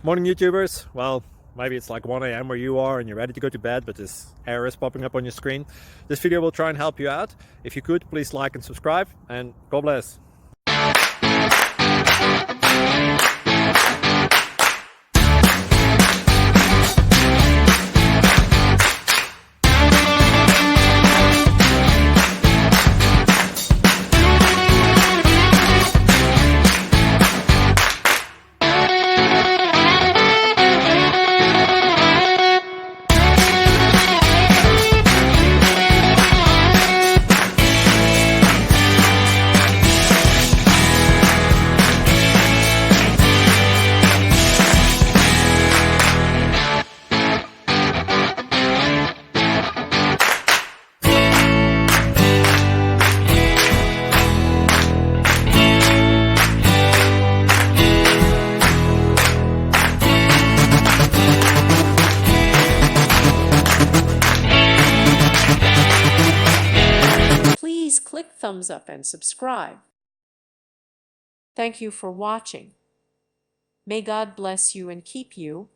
Morning YouTubers. Well, maybe it's like 1 a.m. where you are and you're ready to go to bed, but this error is popping up on your screen. This video will try and help you out. If you could, please like and subscribe, and God bless. Please click thumbs up and subscribe. Thank you for watching. May God bless you and keep you.